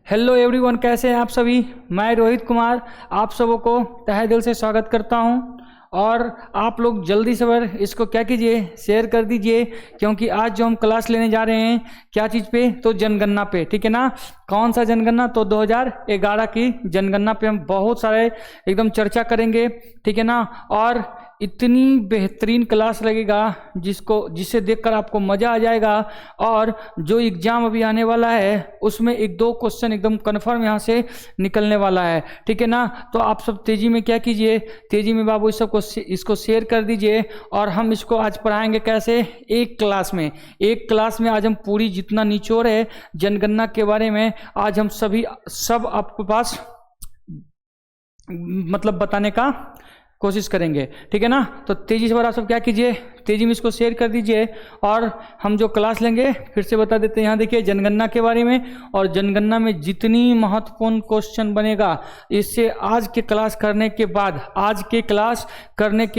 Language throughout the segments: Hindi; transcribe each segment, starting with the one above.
हेलो एवरीवन, कैसे हैं आप सभी। मैं रोहित कुमार आप सबों को तहे दिल से स्वागत करता हूं। और आप लोग जल्दी से इसको क्या कीजिए, शेयर कर दीजिए, क्योंकि आज जो हम क्लास लेने जा रहे हैं क्या चीज़ पे, तो जनगणना पे। ठीक है ना। कौन सा जनगणना, तो 2011 की जनगणना पे हम बहुत सारे एकदम चर्चा करेंगे। ठीक है ना। और इतनी बेहतरीन क्लास लगेगा जिसे देखकर आपको मज़ा आ जाएगा। और जो एग्ज़ाम अभी आने वाला है उसमें एक दो क्वेश्चन एकदम कन्फर्म यहाँ से निकलने वाला है। ठीक है ना। तो आप सब तेज़ी में क्या कीजिए, तेज़ी में बाबू इसको शेयर कर दीजिए। और हम इसको आज पढ़ाएंगे कैसे, एक क्लास में आज हम पूरी जितना निचोड़ है जनगणना के बारे में आज हम सब आपके पास मतलब बताने का कोशिश करेंगे। ठीक है ना। तो तेजी से आप सब क्या कीजिए, तेजी में इसको शेयर कर दीजिए। और हम जो क्लास लेंगे फिर से बता देते हैं, यहाँ देखिए जनगणना के बारे में। और जनगणना में जितनी महत्वपूर्ण क्वेश्चन बनेगा इससे आज के क्लास करने के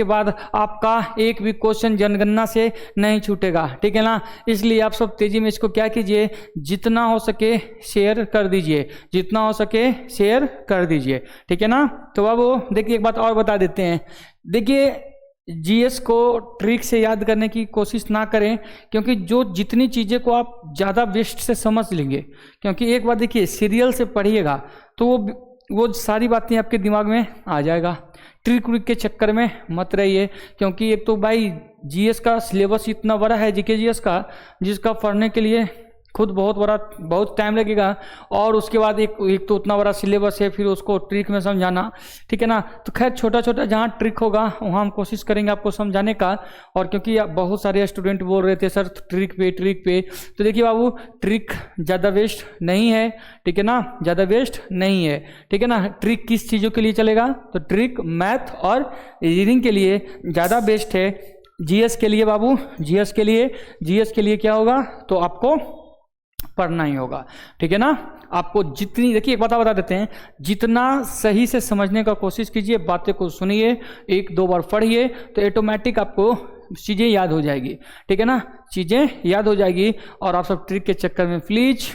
बाद आपका एक भी क्वेश्चन जनगणना से नहीं छूटेगा। ठीक है ना। इसलिए आप सब तेजी में इसको क्या कीजिए, जितना हो सके शेयर कर दीजिए, जितना हो सके शेयर कर दीजिए। ठीक है ना। तो बाबू देखिए एक बात और बता देते हैं। देखिए जीएस को ट्रिक से याद करने की कोशिश ना करें, क्योंकि जितनी चीज़ें को आप ज़्यादा बेस्ट से समझ लेंगे, क्योंकि एक बात देखिए सीरियल से पढ़िएगा तो वो सारी बातें आपके दिमाग में आ जाएगा। ट्रिक व्रिक के चक्कर में मत रहिए, क्योंकि एक तो भाई जीएस का सिलेबस इतना बड़ा है, जीके जीएस का, जिसका पढ़ने के लिए खुद बहुत टाइम लगेगा। और उसके बाद एक तो उतना बड़ा सिलेबस है, फिर उसको ट्रिक में समझाना। ठीक है ना। तो खैर छोटा जहाँ ट्रिक होगा वहाँ हम कोशिश करेंगे आपको समझाने का। और क्योंकि बहुत सारे स्टूडेंट बोल रहे थे सर ट्रिक पे, तो देखिए बाबू ट्रिक ज़्यादा वेस्ट नहीं है। ठीक है ना, ज़्यादा वेस्ट नहीं है। ठीक है ना। ट्रिक किस चीज़ों के लिए चलेगा, तो ट्रिक मैथ और रीजनिंग के लिए ज़्यादा बेस्ट है। जीएस के लिए बाबू, जीएस के लिए क्या होगा, तो आपको पढ़ना ही होगा। ठीक है ना। आपको जितनी, देखिए एक बात बता देते हैं, जितना सही से समझने का कोशिश कीजिए, बातें को सुनिए, एक दो बार पढ़िए, तो ऑटोमेटिक आपको चीज़ें याद हो जाएगी। ठीक है ना, चीज़ें याद हो जाएगी। और आप सब ट्रिक के चक्कर में प्लीज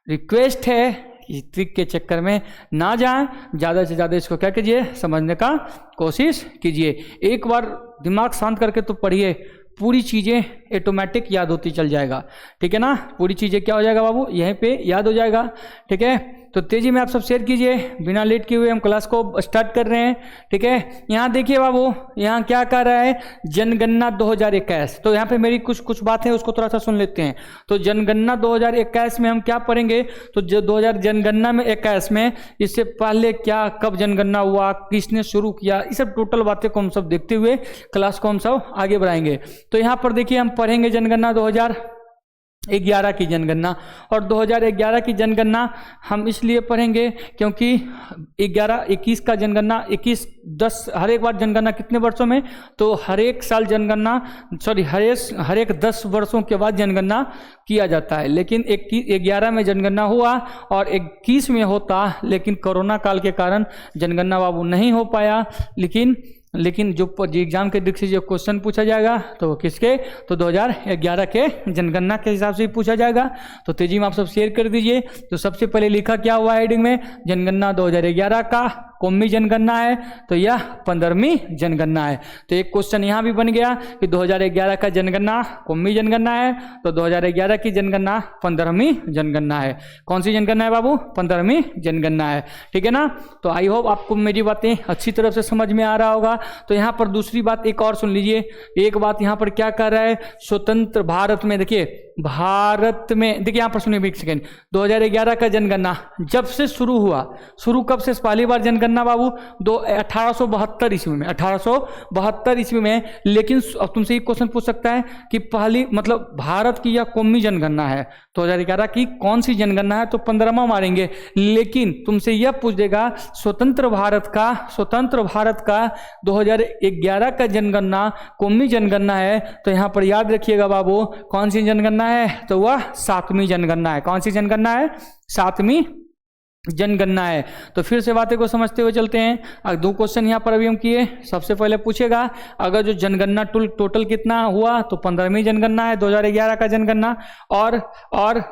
रिक्वेस्ट है कि ट्रिक के चक्कर में ना जाएं, ज़्यादा से ज़्यादा इसको क्या कीजिए, समझने का कोशिश कीजिए। एक बार दिमाग शांत करके तो पढ़िए, पूरी चीज़ें ऑटोमेटिक याद होती चल जाएगा। ठीक है ना। पूरी चीज़ें क्या हो जाएगा बाबू, यहीं पे याद हो जाएगा। ठीक है। तो तेजी में आप सब शेयर कीजिए, बिना लेट किए हुए हम क्लास को स्टार्ट कर रहे हैं। ठीक है। यहाँ देखिए बाबू, यहाँ क्या कर रहा है, जनगणना 2021। तो यहाँ पे मेरी कुछ बातें उसको थोड़ा सा सुन लेते हैं। तो जनगणना 2021 में हम क्या पढ़ेंगे, तो जो 2000 जनगणना में 21 में इससे पहले क्या, कब जनगणना हुआ, किसने शुरू किया, ये सब टोटल बातें को हम सब देखते हुए क्लास को हम सब आगे बढ़ाएंगे। तो यहाँ पर देखिए हम पढ़ेंगे जनगणना 2011 की जनगणना। और 2011 की जनगणना हम इसलिए पढ़ेंगे क्योंकि 11-21 का जनगणना, 21-10 हर एक बार जनगणना कितने वर्षों में, तो हर एक 10 वर्षों के बाद जनगणना किया जाता है। लेकिन 11 में जनगणना हुआ और 21 में होता, लेकिन कोरोना काल के कारण जनगणना बाबू नहीं हो पाया। लेकिन जो एग्जाम के दृष्टि से जो क्वेश्चन पूछा जाएगा तो वो किसके, तो 2011 के जनगणना के हिसाब से ही पूछा जाएगा। तो तेजी में आप सब शेयर कर दीजिए। तो सबसे पहले लिखा क्या हुआ हेडिंग में, जनगणना 2011 का कौमी जनगणना है, तो यह 15वीं जनगणना है। तो एक क्वेश्चन यहाँ भी बन गया कि 2011 का जनगणना कौमी जनगणना है, तो 2011 की जनगणना 15वीं जनगणना है। कौन सी जनगणना है बाबू, 15वीं जनगणना है। ठीक है ना। तो आई होप आपको मेरी बातें अच्छी तरह से समझ में आ रहा होगा। तो यहाँ पर दूसरी बात एक और सुन लीजिए। एक बात यहाँ पर क्या कर रहा है, स्वतंत्र भारत में, देखिए भारत में, देखिए यहाँ पर सुनिए एक सेकेंड, 2011 का जनगणना जब से शुरू हुआ, शुरू कब से, पहली बार जनगणना बाबू 1872 ईस्वी में, 1872 ईस्वी में। लेकिन अब तुमसे एक क्वेश्चन पूछ सकता है कि पहली मतलब भारत की या कौमी जनगणना है, 2011 की कौन सी जनगणना है, तो 15वां मारेंगे। लेकिन तुमसे यह पूछ देगा स्वतंत्र भारत का 2011 का जनगणना कौमी जनगणना है, तो यहाँ पर याद रखिएगा बाबू कौन सी जनगणना है, तो वह 7वीं जनगणना है। कौन सी जनगणना है, 7वीं जनगणना है। तो फिर से बातें को समझते हुए चलते हैं। अब 2 क्वेश्चन यहाँ पर अभी हम किए। सबसे पहले पूछेगा अगर जो जनगणना टोटल कितना हुआ तो 15वीं जनगणना है 2011 का जनगणना, और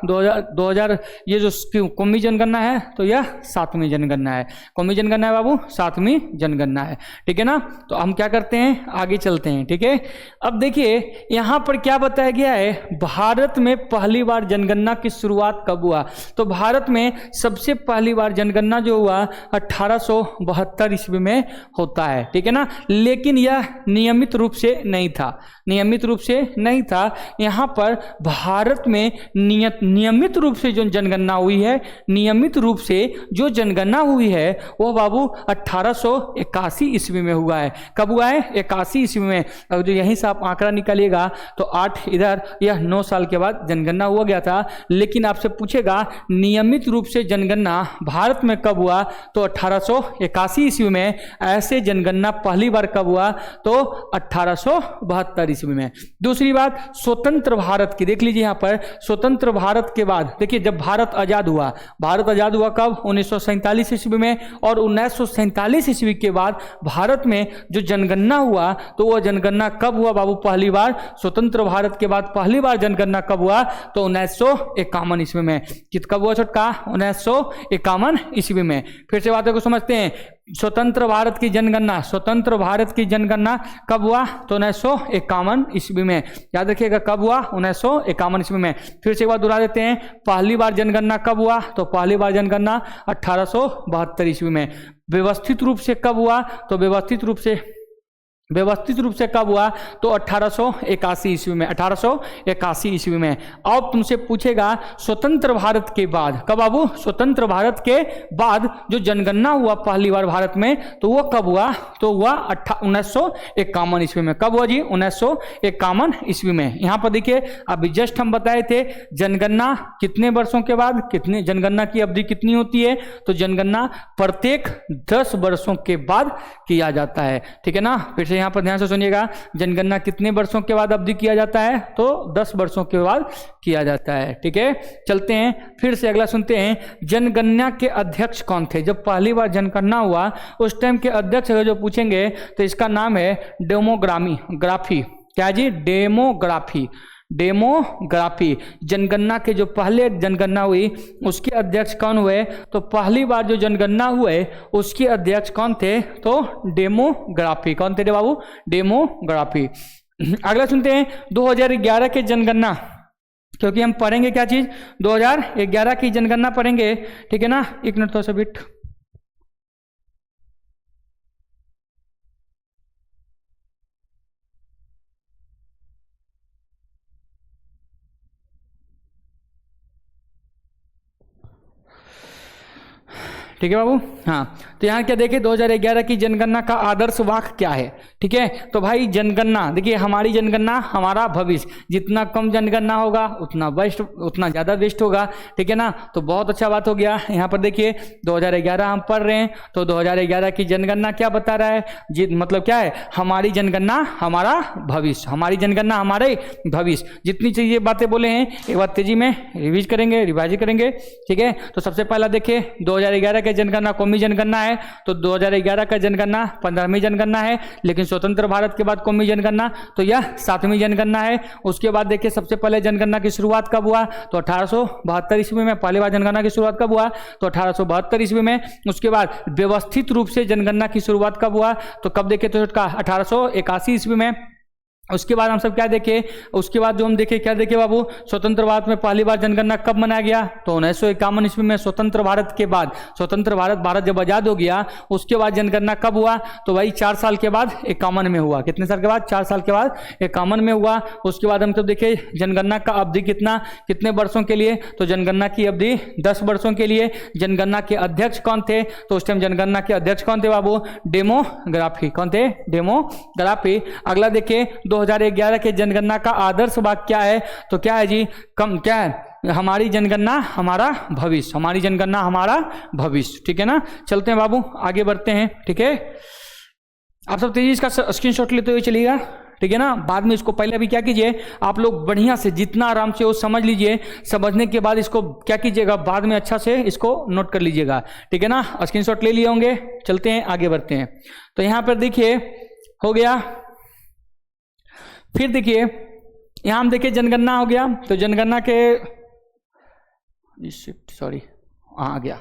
2000 ये जो कौमी जनगणना है तो यह 7वीं जनगणना है। कौमी जनगणना है बाबू, 7वीं जनगणना है, ठीक है ना। तो हम क्या करते हैं, आगे चलते हैं, ठीक है। अब देखिए यहाँ पर क्या बताया गया है, भारत में पहली बार जनगणना की शुरुआत कब हुआ। तो भारत में सबसे पहली बार जनगणना जो हुआ 1872 ईस्वी में होता है, ठीक है ना। लेकिन यह नियमित रूप से नहीं था, नियमित रूप से नहीं था। यहाँ पर भारत में नियमित रूप से जो जनगणना हुई है, नियमित रूप से जो जनगणना हुई है वह बाबू 1881 ईस्वी में हुआ है। कब हुआ है, 81 ईस्वी में। जो यहीं से आप आंकड़ा निकालिएगा तो 8 इधर, यह 9 साल के बाद जनगणना हुआ गया था। लेकिन आपसे पूछेगा नियमित रूप से जनगणना भारत में कब हुआ, तो 1881 ईस्वी में। ऐसे जनगणना पहली बार कब हुआ, तो 1872 ईस्वी में। दूसरी बात स्वतंत्र भारत की देख लीजिए यहाँ पर। स्वतंत्र भारत के बाद देखिए जब भारत आजाद हुआ, भारत आजाद हुआ कब, 1947 ईस्वी में। और 1947 ईस्वी के बाद भारत में जो जनगणना हुआ तो वह जनगणना कब हुआ बाबू, पहली बार। स्वतंत्र भारत के बाद पहली बार जनगणना कब हुआ, तो 1951 ईस्वी में। कब हुआ छोटका, 1951 ईस्वी में। फिर से बातों को समझते हैं। स्वतंत्र भारत की जनगणना, स्वतंत्र भारत की जनगणना कब हुआ, तो 1951 ईस्वी में। याद रखिएगा कब हुआ, 1951 ईस्वी में। फिर से एक बार दोहरा देते हैं, पहली बार जनगणना कब हुआ, तो पहली बार जनगणना 1872 ईस्वी में। व्यवस्थित रूप से कब हुआ, तो व्यवस्थित रूप से कब हुआ, तो 1881 ईस्वी में। 1881 ईस्वी में। अब तुमसे पूछेगा स्वतंत्र भारत के बाद कब बाबू, स्वतंत्र भारत के बाद जो जनगणना हुआ पहली बार भारत में, तो वो कब हुआ, तो हुआ 1951 ईस्वी में। कब हुआ जी, 1951 ईस्वी में। यहाँ पर देखिए अभी जस्ट हम बताए थे जनगणना कितने वर्षों के बाद, कितने जनगणना की अवधि कितनी होती है, तो जनगणना प्रत्येक 10 वर्षों के बाद किया जाता है, ठीक है ना। फिर यहाँ पर ध्यान से सुनिएगा, जनगणना कितने वर्षों के बाद अवधि किया जाता है, तो 10 वर्षों के बाद किया जाता है, ठीक है। चलते हैं फिर से अगला सुनते हैं। जनगणना के अध्यक्ष कौन थे, जब पहली बार जनगणना हुआ उस टाइम के अध्यक्ष अगर जो पूछेंगे तो इसका नाम है डेमोग्राफी। क्या जी, डेमोग्राफी। जनगणना के जो पहले जनगणना हुई उसके अध्यक्ष कौन हुए, तो पहली बार जो जनगणना हुए उसके अध्यक्ष कौन थे, तो डेमोग्राफी। कौन थे बाबू, डेमोग्राफी। अगला सुनते हैं 2011 के जनगणना, क्योंकि हम पढ़ेंगे क्या चीज, 2011 की जनगणना पढ़ेंगे, ठीक है ना। एक मिनट थोड़ा सा बिट। ठीक है बाबू, हाँ। तो यहाँ क्या देखें 2011 की जनगणना का आदर्श वाक्य क्या है, ठीक है। तो भाई जनगणना देखिए, हमारी जनगणना हमारा भविष्य। जितना कम जनगणना होगा उतना बेस्ट, उतना ज़्यादा बेस्ट होगा, ठीक है ना। तो बहुत अच्छा बात हो गया। यहाँ पर देखिए 2011 हम पढ़ रहे हैं, तो 2011 की जनगणना क्या बता रहा है जी, मतलब क्या है, हमारी जनगणना हमारा भविष्य, हमारी जनगणना हमारे भविष्य। जितनी चीज़ें बातें बोले हैं एक बार तेजी में रिवाइज करेंगे, ठीक है। तो सबसे पहला देखिए 2011 के जनगणना कौमी जनगणना है, तो 2011 का जनगणना 15वीं जनगणना है। लेकिन स्वतंत्र भारत के बाद कौमी जनगणना, तो यह 7वीं जनगणना है। उसके बाद देखिए सबसे पहले जनगणना की शुरुआत कब हुआ, तो 1872 ईस्वी में। पहली बार जनगणना की शुरुआत कब हुआ, तो 1872 ईस्वी में। उसके बाद व्यवस्थित रूप से जनगणना की शुरुआत कब हुआ, तो कब देखे, तो 1881 ईस्वी में। उसके बाद हम सब क्या देखे, उसके बाद जो हम देखे क्या देखे बाबू, स्वतंत्र भारत में पहली बार जनगणना कब मनाया गया, तो 1951 ईस्वी में। स्वतंत्र भारत के बाद, स्वतंत्र भारत जब आजाद हो गया उसके बाद जनगणना कब हुआ, तो भाई 4 साल के बाद 51 में हुआ। कितने साल के बाद, 4 साल के बाद 51 में हुआ। उसके बाद हम सब देखे जनगणना का अवधि कितने वर्षों के लिए, तो जनगणना की अवधि 10 वर्षों के लिए। जनगणना के अध्यक्ष कौन थे, तो उस टाइम जनगणना के अध्यक्ष कौन थे बाबू, डेमोग्राफी। कौन थे, डेमोग्राफी। अगला देखिए 2011 के जनगणना का आदर्श वाक्य क्या है, तो क्या है जी, क्या है, हमारी जनगणना हमारा भविष्य, हमारी जनगणना हमारा भविष्य, ठीक है ना। चलते हैं बाबू, आगे बढ़ते हैं, ठीक है। आप सब तेजी इसका स्क्रीनशॉट लेते हुए चलिएगा, ठीक है ना। बाद में इसको पहले अभी क्या कीजिए, आप लोग बढ़िया से जितना आराम से वो समझ लीजिए, समझने के बाद इसको क्या कीजिएगा, बाद में अच्छा से इसको नोट कर लीजिएगा, ठीक है ना। स्क्रीनशॉट ले लिए होंगे। चलते हैं आगे बढ़ते हैं। तो यहां पर देखिए हो गया। फिर देखिए यहां हम देखिए जनगणना हो गया। तो जनगणना के सॉरी आ गया,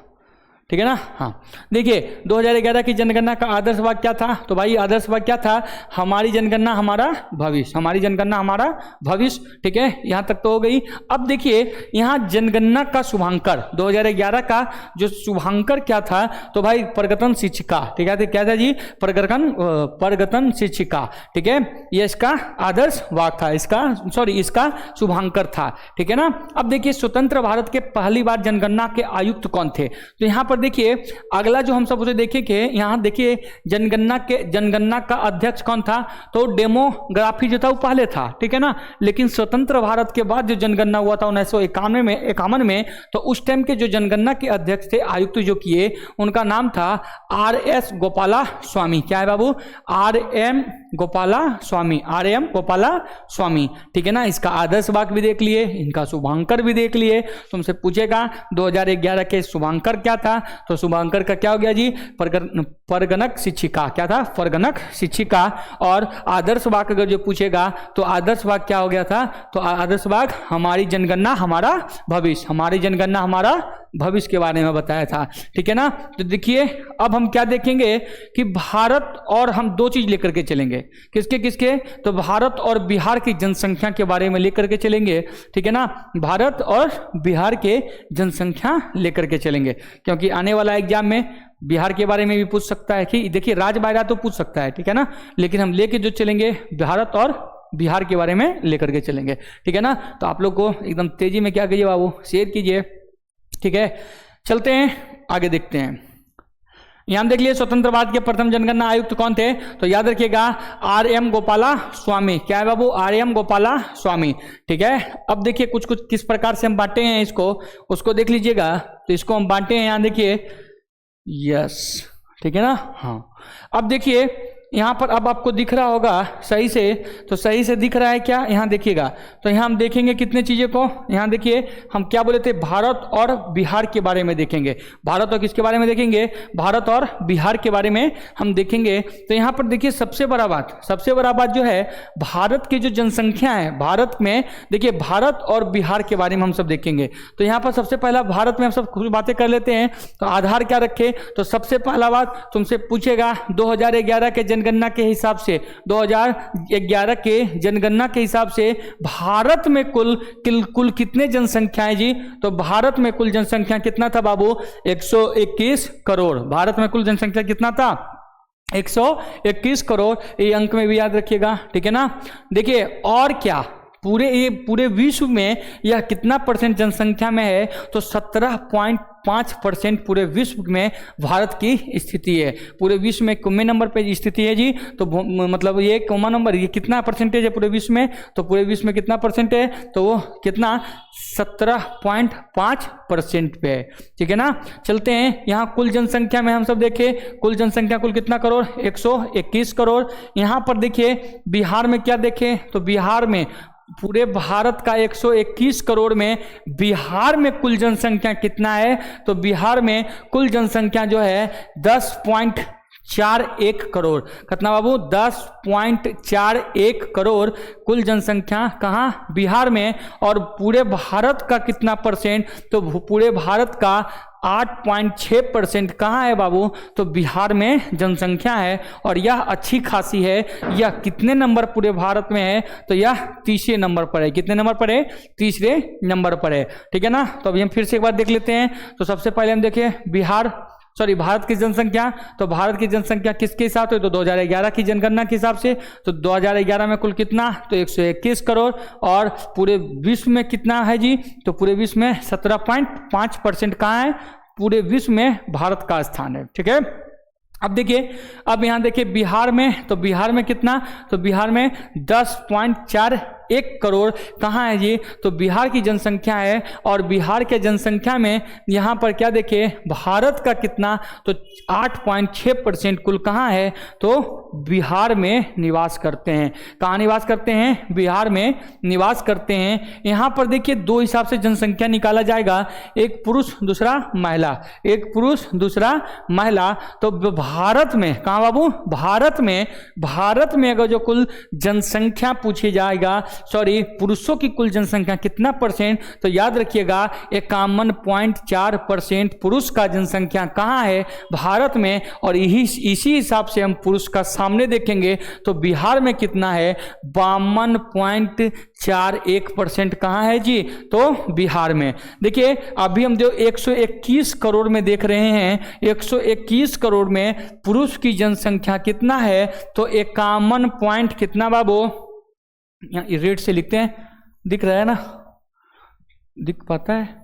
ठीक है ना। हाँ देखिए 2011 की जनगणना का आदर्श वाक्य क्या था। तो भाई आदर्श वाक्य क्या था, हमारी जनगणना हमारा भविष्य, हमारी जनगणना हमारा भविष्य, ठीक है। यहां तक तो हो गई। अब देखिए यहां जनगणना का शुभांकर 2011 का जो शुभांकर क्या था, तो भाई प्रगतन शिक्षिका, ठीक है। क्या था जी, प्रगतन शिक्षिका, ठीक है। ये इसका आदर्श वाक्य था, इसका शुभांकर था, ठीक है ना। अब देखिए स्वतंत्र भारत के पहली बार जनगणना के आयुक्त कौन थे। तो यहां पर देखिए अगला जो हम सब उसे देखेंगे, यहां देखिए जनगणना का अध्यक्ष कौन था। तो डेमोग्राफी जो था वो पहले था, ठीक है ना। लेकिन स्वतंत्र भारत के बाद जो जनगणना हुआ था 1951 में, तो उस टाइम के जो जनगणना के अध्यक्ष थे, आयुक्त जो किए, उनका नाम था R.S. गोपाला स्वामी। क्या है बाबू, R.M. गोपाला स्वामी, ठीक है ना। इसका आदर्श वाक्य भी देख लिए, इनका शुभांकर भी देख लिए। तुमसे पूछेगा 2011 के शुभांकर क्या था, तो शुभांकर का क्या हो गया जी, परगणक शिक्षिका। क्या था, परगणक शिक्षिका। और आदर्श वाक्य अगर जो पूछेगा तो आदर्श वाक्य क्या हो गया था, तो आदर्श वाक्य हमारी जनगणना हमारा भविष्य, हमारी जनगणना हमारा भविष्य के बारे में बताया था, ठीक है ना। तो देखिए अब हम क्या देखेंगे कि भारत, और हम दो चीज लेकर के चलेंगे, किसके, तो भारत और बिहार की जनसंख्या के बारे में लेकर के चलेंगे, ठीक है ना। भारत और बिहार के जनसंख्या लेकर के चलेंगे, क्योंकि आने वाला एग्जाम में बिहार के बारे में भी पूछ सकता है कि देखिए राज्य बायरा तो पूछ सकता है, ठीक है ना। लेकिन हम लेके जो चलेंगे भारत और बिहार के बारे में लेकर के चलेंगे, ठीक है ना। तो आप लोग को एकदम तेजी में क्या कीजिए बाबू, शेयर कीजिए, ठीक है। चलते हैं आगे देखते हैं। यहां देख लिए स्वतंत्र भारत के प्रथम जनगणना आयुक्त कौन थे, तो याद रखिएगा R.M. गोपाला स्वामी। क्या है बाबू, R.M. गोपाला स्वामी, ठीक है। अब देखिए कुछ किस प्रकार से हम बांटे हैं इसको, उसको देख लीजिएगा। तो इसको हम बांटे हैं, यहां देखिए, यस, ठीक है ना। हाँ अब देखिए यहाँ पर अब आपको दिख रहा होगा सही से, तो सही से दिख रहा है क्या, यहाँ देखिएगा। तो यहाँ हम देखेंगे कितने चीज़ों को, यहाँ देखिए हम क्या बोले थे, भारत और बिहार के बारे में देखेंगे। भारत और किसके बारे में देखेंगे, भारत और बिहार के बारे में हम देखेंगे। तो यहाँ पर देखिए सबसे बड़ा बात जो है, भारत की जो जनसंख्या है, भारत में देखिए भारत और बिहार के बारे में हम सब देखेंगे। तो यहाँ पर सबसे पहला भारत में हम सब कुछ बातें कर लेते हैं। तो आधार क्या रखे, तो सबसे पहला बात तुमसे पूछेगा 2011 के जनगणना के हिसाब से, 2011 के जनगणना के हिसाब से भारत में कुल कितने जनसंख्या है जी, तो भारत में कुल जनसंख्या कितना था बाबू, 121 करोड़। भारत में कुल जनसंख्या कितना था, 121 करोड़। ये अंक में भी याद रखिएगा, ठीक है ना। देखिए और क्या, पूरे विश्व में यह कितना परसेंट जनसंख्या में है, तो 17.5% पूरे विश्व में भारत की स्थिति है। पूरे विश्व में कौन नंबर पे स्थिति है जी, तो मतलब ये कौन नंबर, ये कितना परसेंटेज है पूरे विश्व में, तो पूरे विश्व में कितना परसेंट है, तो वो कितना 17.5% पे है, ठीक है ना। चलते हैं यहाँ कुल जनसंख्या में हम सब देखें, कुल जनसंख्या कुल कितना करोड़, 121 करोड़। यहाँ पर देखिए बिहार में क्या देखें, तो बिहार में पूरे भारत का 121 करोड़ में बिहार में कुल जनसंख्या कितना है, तो बिहार में कुल जनसंख्या जो है 10.41 करोड़। कितना बाबू, 10.41 करोड़ कुल जनसंख्या कहाँ, बिहार में। और पूरे भारत का कितना परसेंट, तो पूरे भारत का 8.6% कहाँ है बाबू, तो बिहार में जनसंख्या है। और यह अच्छी खासी है। यह कितने नंबर पूरे भारत में है, तो यह तीसरे नंबर पर है। कितने नंबर पर है, तीसरे नंबर पर है, ठीक है ना। तो अभी हम फिर से एक बार देख लेते हैं। तो सबसे पहले हम देखें भारत की जनसंख्या। तो भारत की जनसंख्या किसके हिसाब से, तो 2011 की जनगणना के हिसाब से। तो 2011 में कुल कितना, तो 121 करोड़। और पूरे विश्व में कितना है जी, तो पूरे विश्व में 17.5% कहाँ है, पूरे विश्व में भारत का स्थान है, ठीक है। अब देखिए, अब यहाँ देखिए बिहार में, तो बिहार में कितना, तो बिहार में 10.41 1 करोड़ कहाँ है जी? तो बिहार की जनसंख्या है। और बिहार के जनसंख्या में यहाँ पर क्या देखिए, भारत का कितना, तो 8.6% कुल कहाँ है? तो बिहार में निवास करते हैं। कहाँ निवास करते हैं? बिहार में निवास करते हैं। यहाँ पर देखिए 2 हिसाब से जनसंख्या निकाला जाएगा, एक पुरुष दूसरा महिला, एक पुरुष दूसरा महिला। तो भारत में कहाँ बाबू? भारत में अगर जो कुल जनसंख्या पूछी जाएगा, सॉरी पुरुषों की कुल जनसंख्या कितना परसेंट, तो याद रखिएगा 51.4% पुरुष का जनसंख्या कहाँ है? भारत में। और इसी हिसाब से हम पुरुष का सामने देखेंगे तो बिहार में कितना है? 52.41% कहाँ है जी? तो बिहार में। देखिए अभी हम जो 121 करोड़ में देख रहे हैं, 121 करोड़ में पुरुष की जनसंख्या कितना है? तो 51 पॉइंट कितना बाबू? यहाँ रेट से लिखते हैं, दिख रहा है ना? दिख पाता है?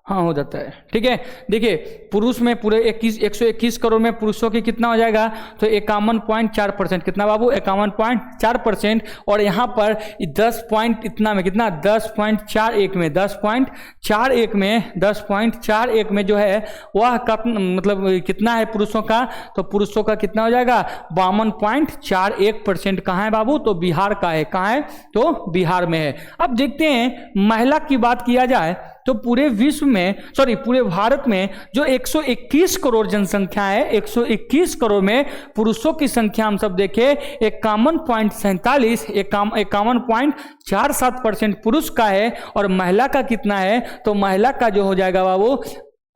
हाँ हो जाता है, ठीक है। देखिए पुरुष में पूरे 121 करोड़ में पुरुषों की कितना हो जाएगा? तो 51.4%। कितना बाबू? 51.4%। और यहाँ पर 10 पॉइंट इतना में कितना? 10.41 में 10.41 में जो है वह मतलब कितना है पुरुषों का? तो पुरुषों का कितना हो जाएगा? 52.41% कहाँ है बाबू? तो बिहार का है। कहाँ है? तो बिहार में है। अब देखते हैं महिला की बात किया जाए तो पूरे विश्व में, सॉरी पूरे भारत में जो 121 करोड़ जनसंख्या है, 121 करोड़ में पुरुषों की संख्या हम सब देखें 51.47% पुरुष का है। और महिला का कितना है? तो महिला का जो हो जाएगा बाबू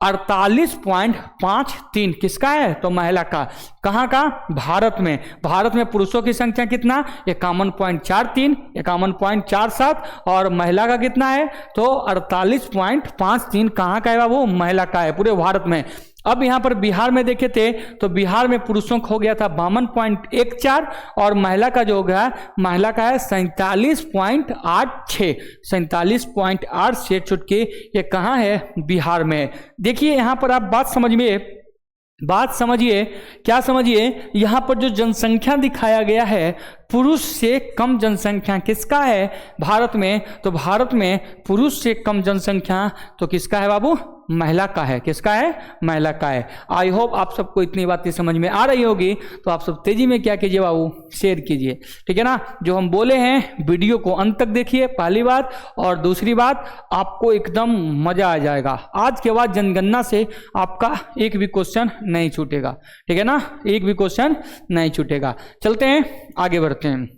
48.53 किसका है? तो महिला का। कहाँ का? भारत में। भारत में पुरुषों की संख्या कितना? 51.43, 51.47 और महिला का कितना है? तो 48.53 कहाँ का है बाबू? महिला का है पूरे भारत में। अब यहाँ पर बिहार में देखे थे तो बिहार में पुरुषों का हो गया था 52.14 और महिला का जो हो गया, महिला का है 47.86, 47.86 चुटकी। ये कहाँ है? बिहार में। देखिए यहाँ पर आप बात समझिए, क्या समझिए, यहाँ पर जो जनसंख्या दिखाया गया है पुरुष से कम जनसंख्या किसका है भारत में? तो भारत में पुरुष से कम जनसंख्या तो किसका है बाबू? महिला का है। किसका है? महिला का है। आई होप आप सबको इतनी बातें समझ में आ रही होगी। तो आप सब तेजी में क्या कीजिए बाबू? शेयर कीजिए, ठीक है ना। जो हम बोले हैं वीडियो को अंत तक देखिए, पहली बात। और दूसरी बात, आपको एकदम मजा आ जाएगा। आज के बाद जनगणना से आपका एक भी क्वेश्चन नहीं छूटेगा, ठीक है ना, एक भी क्वेश्चन नहीं छूटेगा। चलते हैं आगे बढ़ते हैं।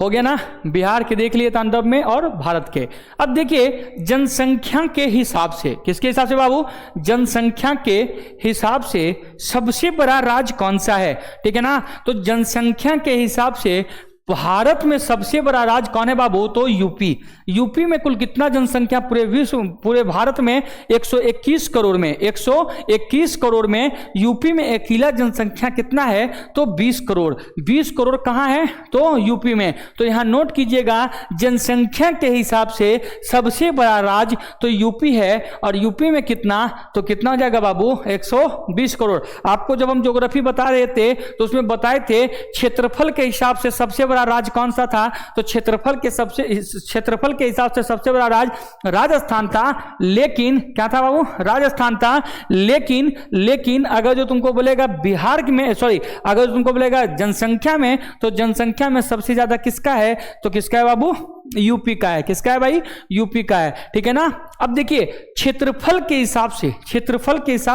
हो गया ना, बिहार के देख लिए तांडव में और भारत के। अब देखिए जनसंख्या के हिसाब से, किसके हिसाब से बाबू? जनसंख्या के हिसाब से सबसे बड़ा राज्य कौन सा है, ठीक है ना। तो जनसंख्या के हिसाब से भारत में सबसे बड़ा राज्य कौन है बाबू? तो यूपी। यूपी में कुल कितना जनसंख्या? पूरे भारत में 121 करोड़ में, 121 करोड़ में यूपी में अकेला जनसंख्या कितना है? तो 20 करोड़। 20 करोड़ कहाँ है? तो यूपी में। तो यहाँ नोट कीजिएगा, जनसंख्या के हिसाब से सबसे बड़ा राज्य तो यूपी है। और यूपी में कितना? तो कितना हो जाएगा बाबू? 120 करोड़। आपको जब हम ज्योग्राफी बता रहे थे तो उसमें बताए थे क्षेत्रफल के हिसाब से सबसे बड़ा राज्य कौन सा था? तो क्षेत्रफल के हिसाब से सबसे बड़ा राज्य राजस्थान था। लेकिन क्या था बाबू? राजस्थान था। लेकिन अगर जो तुमको बोलेगा बिहार में, सॉरी अगर तुमको बोलेगा जनसंख्या में, तो जनसंख्या में सबसे ज्यादा किसका है? तो किसका है बाबू? यूपी का है। किसका है भाई? यूपी का है, ठीक है ना। अब देखिए क्षेत्रफल के हिसाब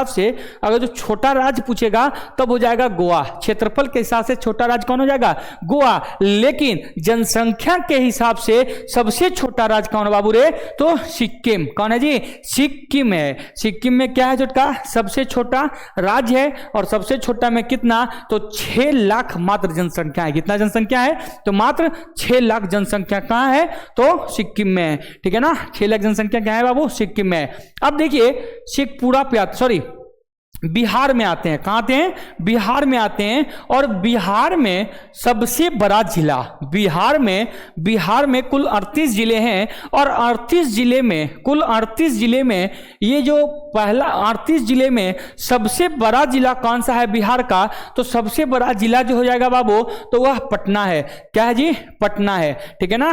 से अगर जो छोटा राज्य पूछेगा तब हो जाएगा गोवा। क्षेत्रफल के हिसाब से छोटा राज्य कौन हो जाएगा? गोवा। लेकिन जनसंख्या के हिसाब से सबसे छोटा राज्य कौन है बाबू रे? तो सिक्किम। कौन है जी? सिक्किम है। सिक्किम में क्या है छोटा? सबसे छोटा राज्य है। और सबसे छोटा में कितना? तो 6 लाख मात्र जनसंख्या है। कितना जनसंख्या है? तो मात्र 6 लाख जनसंख्या कहाँ है? तो सिक्किम में है, ठीक है ना। 6 लाख जनसंख्या क्या है बाबू? सिक्किम में है। अब देखिए शेखपुरा पे, सॉरी बिहार में आते हैं। कहाँ आते हैं? बिहार में आते हैं। और बिहार में सबसे बड़ा जिला, बिहार में कुल 38 जिले हैं। और 38 जिले में, कुल 38 जिले में ये जो पहला 38 जिले में सबसे बड़ा जिला कौन सा है बिहार का? तो सबसे बड़ा जिला जो हो जाएगा बाबू तो वह पटना है। क्या है जी? पटना है। ठीक है ना,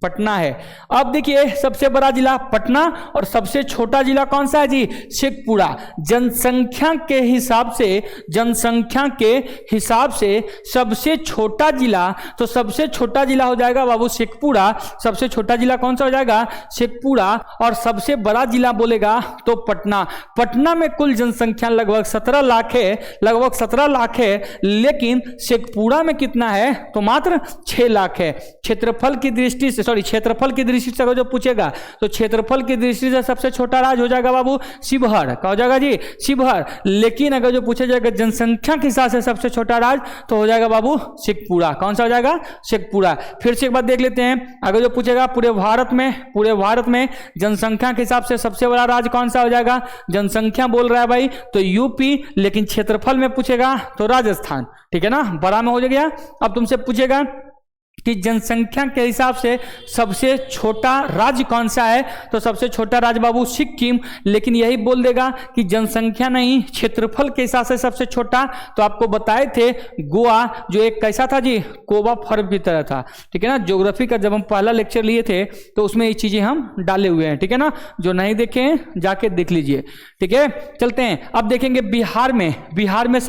पटना है। अब देखिए सबसे बड़ा जिला पटना और सबसे छोटा जिला कौन सा है जी? शेखपुरा। जनसंख्या के हिसाब से, जनसंख्या के हिसाब से सबसे छोटा जिला, तो सबसे छोटा जिला हो जाएगा बाबू शेखपुरा। सबसे छोटा जिला कौन सा हो जाएगा? शेखपुरा। और सबसे बड़ा जिला बोलेगा तो पटना। पटना में कुल जनसंख्या लगभग 17 लाख है, लगभग 17 लाख है। लेकिन शेखपुरा में कितना है? तो मात्र 6 लाख है। क्षेत्रफल की दृष्टि से, क्षेत्रफल की दृष्टि से अगर जो पूछेगा तो क्षेत्रफल की दृष्टि से सबसे छोटा राज्य हो जाएगा बाबू शिवहर। क्या हो जाएगा जी? शिवहर। लेकिन अगर जो पूछा जाएगा जनसंख्या के हिसाब से सबसे छोटा राज्य तो हो जाएगा बाबू शेखपुरा। कौन सा हो जाएगा? शेखपुरा। फिर से एक बात देख लेते हैं, अगर जो पूछेगा पूरे भारत में जनसंख्या के हिसाब से सबसे बड़ा राज्य कौन सा हो जाएगा? जनसंख्या बोल रहा है भाई तो यूपी, लेकिन क्षेत्रफल में पूछेगा तो राजस्थान। ठीक है ना, बड़ा में हो गया। अब तुमसे पूछेगा कि जनसंख्या के हिसाब से सबसे छोटा राज्य कौन सा है? तो सबसे छोटा राज्य बाबू सिक्किम। लेकिन यही बोल देगा कि जनसंख्या नहीं, क्षेत्रफल के हिसाब से सबसे छोटा। तो आपको बताए थे गोवा, जो एक कैसा था जी? कोबा फर्म की तरह था। ठीक है ना, ज्योग्राफी का जब हम पहला लेक्चर लिए थे तो उसमें ये चीजें हम डाले हुए हैं। ठीक है ना, जो नहीं देखे हैं जाके देख लीजिए। ठीक है, चलते हैं। अब देखेंगे बिहार का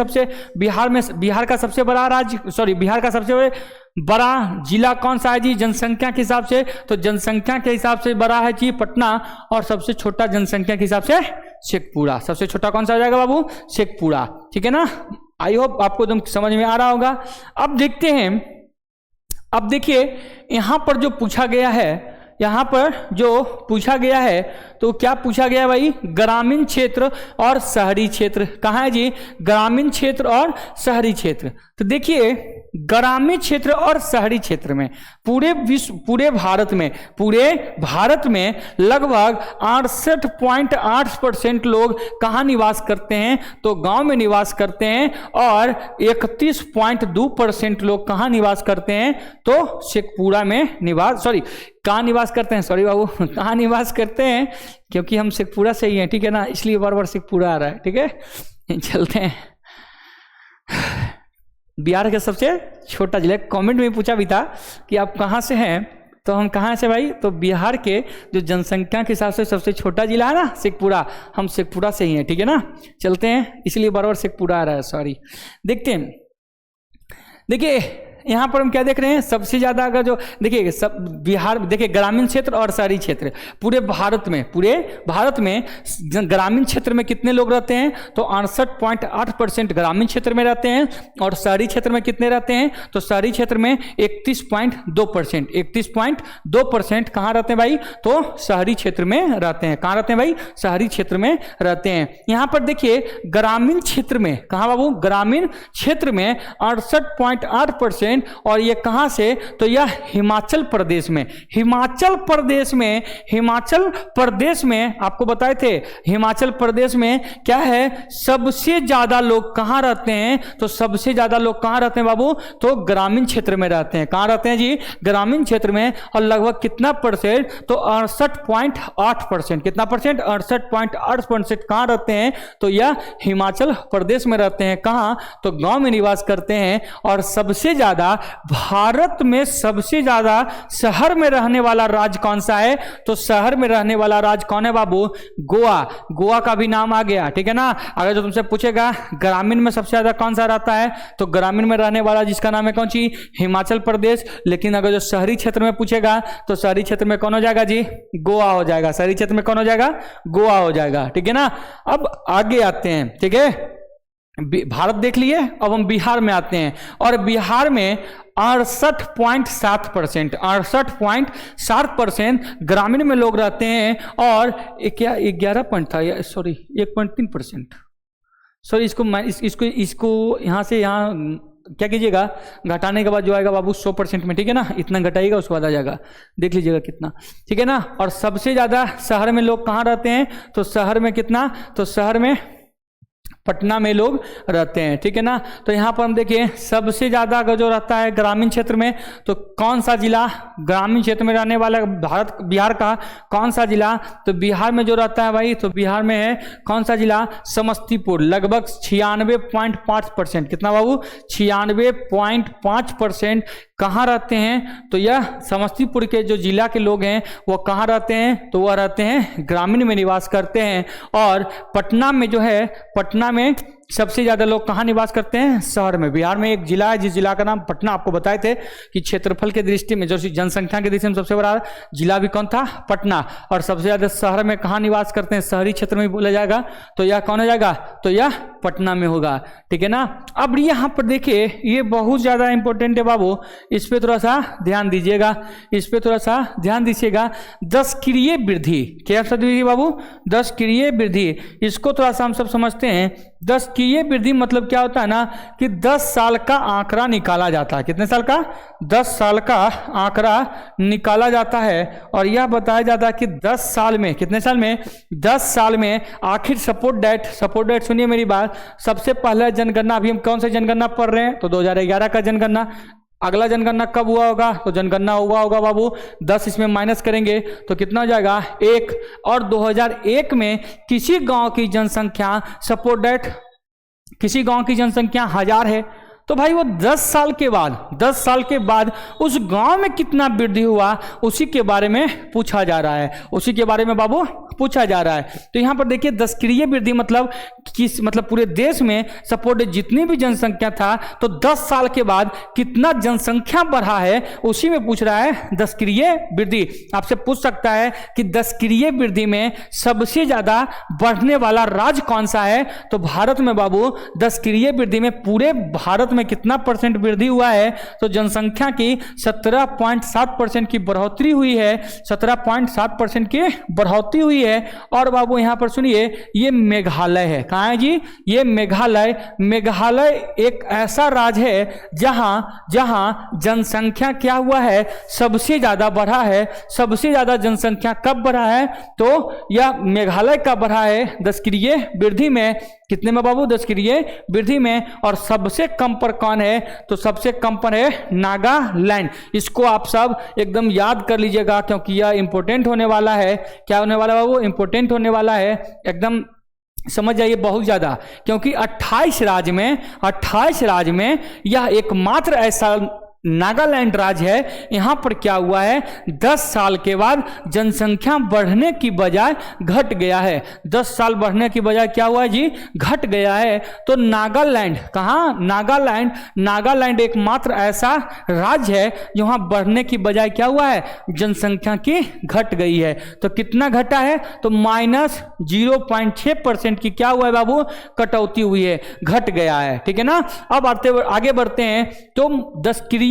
सबसे बड़ा राज्य, बिहार का सबसे बड़ा जिला कौन सा है जी जनसंख्या के हिसाब से? तो जनसंख्या के हिसाब से बड़ा है जी पटना। और सबसे छोटा जनसंख्या के हिसाब से शेखपुरा। सबसे छोटा कौन सा हो जाएगा बाबू? शेखपुरा। ठीक है ना, आई होप आपको एकदम समझ में आ रहा होगा। अब देखते हैं, अब देखिए यहां पर जो पूछा गया है, यहां पर जो पूछा गया है तो क्या पूछा गया है भाई? ग्रामीण क्षेत्र और शहरी क्षेत्र। कहाँ है जी? ग्रामीण क्षेत्र और शहरी क्षेत्र। तो देखिए ग्रामीण क्षेत्र और शहरी क्षेत्र में पूरे भारत में लगभग 68.8% लोग कहाँ निवास करते हैं? तो गांव में निवास करते हैं। और 31.2% लोग कहाँ निवास करते हैं? तो शेखपुरा में कहाँ निवास करते हैं? सॉरी बाबू, कहाँ निवास करते हैं? क्योंकि हम शेखपुरा से ही हैं। ठीक है ना, इसलिए बार बार शेखपुरा आ रहा है। ठीक है, चलते हैं। बिहार का सबसे छोटा जिला, कमेंट में पूछा भी था कि आप कहाँ से हैं, तो हम कहाँ से भाई? तो बिहार के जो जनसंख्या के हिसाब से सबसे छोटा जिला है ना शेखपुरा, हम शेखपुरा से ही हैं। ठीक है ना, चलते हैं, इसलिए बार बार शेखपुरा आ रहा है, सॉरी। देखते हैं, देखिए यहाँ पर हम क्या देख रहे हैं? सबसे ज्यादा अगर जो देखिए बिहार, देखिए ग्रामीण क्षेत्र और शहरी क्षेत्र पूरे भारत में ग्रामीण क्षेत्र में कितने लोग रहते हैं? तो 68.8% ग्रामीण क्षेत्र में रहते हैं। और शहरी क्षेत्र में कितने रहते हैं? तो शहरी क्षेत्र में 31.2% कहाँ रहते हैं भाई? तो शहरी क्षेत्र में रहते हैं। कहाँ रहते हैं भाई? शहरी क्षेत्र में रहते हैं। यहाँ पर देखिए ग्रामीण क्षेत्र में, कहाँ बाबू? ग्रामीण क्षेत्र में 68.8%। और ये कहां से? तो यह हिमाचल प्रदेश में आपको बताए थे, हिमाचल प्रदेश में क्या है? सबसे ज्यादा लोग कहां रहते हैं? तो सबसे ज्यादा लोग कहां रहते हैं बाबू? तो ग्रामीण क्षेत्र में रहते हैं। कहां रहते हैं जी? ग्रामीण क्षेत्र में। और लगभग कितना परसेंट? तो 68.8%। कितना परसेंट? 68.8% कहां रहते हैं? तो यह हिमाचल प्रदेश में रहते हैं। कहां? तो गांव में निवास करते हैं। और सबसे ज्यादा भारत में सबसे ज्यादा शहर में रहने वाला राज्य कौन सा है? तो शहर में रहने वाला राज्य कौन है बाबू? गोवा का भी नाम आ गया। ठीक है ना, अगर जो तुमसे पूछेगा ग्रामीण में सबसे ज्यादा कौन सा रहता है, तो ग्रामीण में रहने वाला जिसका नाम है कौन सी? हिमाचल प्रदेश। लेकिन अगर जो शहरी क्षेत्र में पूछेगा तो शहरी क्षेत्र में कौन हो जाएगा जी? गोवा हो जाएगा। शहरी क्षेत्र में कौन हो जाएगा? गोवा हो जाएगा। ठीक है ना, अब आगे आते हैं। ठीक है, भारत देख लिए, अब हम बिहार में आते हैं। और बिहार में 68.7% ग्रामीण में लोग रहते हैं। और 1.3%। सॉरी, इसको यहाँ से यहाँ क्या कीजिएगा? घटाने के बाद जो आएगा बाबू 100% में। ठीक है ना, इतना घटाइएगा उसके बाद आ जाएगा, देख लीजिएगा कितना। ठीक है ना, और सबसे ज्यादा शहर में लोग कहाँ रहते हैं? तो शहर में कितना? तो शहर में पटना में लोग रहते हैं, ठीक है ना। तो यहाँ पर हम देखिए सबसे ज़्यादा अगर जो रहता है ग्रामीण क्षेत्र में, तो कौन सा जिला ग्रामीण क्षेत्र में रहने वाला बिहार का कौन सा जिला, तो बिहार में जो रहता है भाई, तो बिहार में है कौन सा जिला, समस्तीपुर। लगभग 96.5%, कितना बाबू, 96.5% कहाँ रहते हैं, तो यह समस्तीपुर के जो जिला के लोग हैं वो कहाँ रहते हैं, तो वह रहते हैं ग्रामीण में निवास करते हैं। और पटना में जो है, पटना में सबसे ज्यादा लोग कहाँ निवास करते हैं, शहर में। बिहार में एक जिला है जिस जिला का नाम पटना, आपको बताए थे कि क्षेत्रफल के दृष्टि में, जो जनसंख्या के दृष्टि में सबसे बड़ा जिला भी कौन था, पटना। और सबसे ज्यादा शहर में कहाँ निवास करते हैं, शहरी क्षेत्र में बोला जाएगा, तो यह कौन हो जाएगा, तो यह पटना में होगा, ठीक है ना। अब यहाँ पर देखिए ये बहुत ज्यादा इंपॉर्टेंट है बाबू, इस पे थोड़ा सा ध्यान दीजिएगा, इस पे थोड़ा सा ध्यान दीजिएगा। 10 क्रिय वृद्धि, क्या शब्द बाबू, 10 क्रिय वृद्धि, इसको थोड़ा सा हम सब समझते हैं। 10 क्रिय वृद्धि मतलब क्या होता है ना, कि 10 साल का आंकड़ा निकाला जाता है। कितने साल का, 10 साल का आंकड़ा निकाला जाता है। और यह बताया जाता है कि 10 साल में, कितने साल में, 10 साल में आखिर सपोर्ट डेट सुनिए मेरी बात, सबसे पहला जनगणना, अभी हम कौन सा जनगणना पढ़ रहे हैं, तो 2011 का जनगणना। अगला जनगणना कब हुआ होगा, तो जनगणना हुआ होगा बाबू 10, इसमें माइनस करेंगे तो कितना हो जाएगा 1। और 2001 में किसी गांव की जनसंख्या सपोर्ट डेट, किसी गांव की जनसंख्या 1000 है, तो भाई वो 10 साल के बाद उस गांव में कितना वृद्धि हुआ उसी के बारे में पूछा जा रहा है, उसी के बारे में बाबू पूछा जा रहा है। तो यहाँ पर देखिए 10 क्रिय वृद्धि मतलब पूरे देश में सपोर्ट जितनी भी जनसंख्या था, तो 10 साल के बाद कितना जनसंख्या बढ़ा है उसी में पूछ रहा है 10 क्रिय वृद्धि। आपसे पूछ सकता है कि 10 क्रिय वृद्धि में सबसे ज्यादा बढ़ने वाला राज्य कौन सा है, तो भारत में बाबू 10 क्रिय वृद्धि में पूरे भारत में कितना परसेंट वृद्धि हुआ है, तो जनसंख्या की 17.7% की बढ़ोतरी हुई है, 17.7% की बढ़ोतरी हुई है। और बाबू यहां पर सुनिए, ये मेघालय है, कहां है जी, ये मेघालय एक ऐसा राज्य है जहां जनसंख्या क्या हुआ है, सबसे ज्यादा बढ़ा है। सबसे ज्यादा जनसंख्या कब बढ़ा है, तो यह मेघालय का बढ़ा है 10 क्रिय वृद्धि में। कितने में बाबू, 10 क्रिय वृद्धि में। और सबसे कम पर कौन है, तो सबसे कम पर है नागालैंड। इसको आप सब एकदम याद कर लीजिएगा क्योंकि यह इंपॉर्टेंट होने वाला है। क्या होने वाला बाबू, इंपॉर्टेंट होने वाला है, एकदम समझ जाइए बहुत ज्यादा, क्योंकि 28 राज्य में यह एकमात्र ऐसा नागालैंड राज्य है। यहां पर क्या हुआ है, 10 साल के बाद जनसंख्या बढ़ने की बजाय घट गया है। 10 साल बढ़ने की बजाय क्या हुआ है जी, घट गया है। तो नागालैंड, कहां, नागालैंड एकमात्र ऐसा राज्य है जहां बढ़ने की बजाय क्या हुआ है, जनसंख्या की घट गई है। तो कितना घटा है, तो -0.6% की क्या हुआ है बाबू, कटौती हुई है, घट गया है, ठीक है ना। अब आगे बढ़ते हैं, तो 10 क्रिय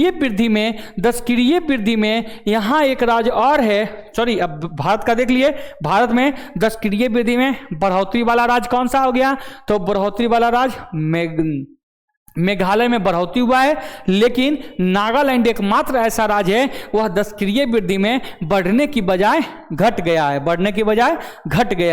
वृद्धि में यहां एक राज्य और है, सॉरी अब भारत का देख लिए, भारत में 10 क्रिय वृद्धि में बढ़ोतरी वाला राज्य कौन सा हो गया, तो बढ़ोतरी वाला राज्य मेघालय में बढ़ोतरी हुआ है। लेकिन नागालैंड एकमात्र ऐसा राज्य है वह 10 क्रिय वृद्धि में बढ़ने की बजाय घट गया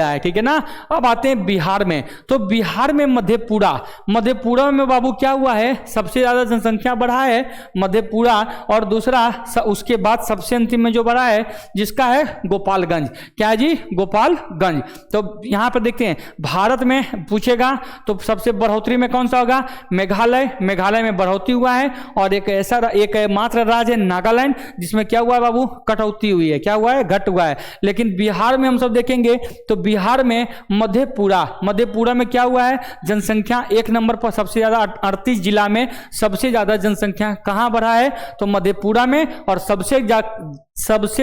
है, ठीक है ना। अब आते हैं बिहार में, तो बिहार में मधेपुरा में बाबू क्या हुआ है, सबसे ज्यादा जनसंख्या बढ़ा है मधेपुरा। और दूसरा उसके बाद सबसे अंतिम में जो बढ़ा है जिसका है गोपालगंज, क्या है जी, गोपालगंज। तो यहां पर देखते हैं भारत में पूछेगा तो सबसे बढ़ोतरी में कौन सा होगा, मेघालय में बढ़ोतरी हुआ है। और एक मात्र राज्य है नागालैंड जिसमें क्या हुआ है बाबू, कटौती हुई है, क्या हुआ है, घट हुआ है। लेकिन बिहार में हम सब देखेंगे तो बिहार में मधेपुरा में क्या हुआ है, जनसंख्या 1 नंबर पर सबसे ज्यादा 38 जिला में सबसे ज्यादा जनसंख्या कहां बढ़ा है, तो मधेपुरा में। और सबसे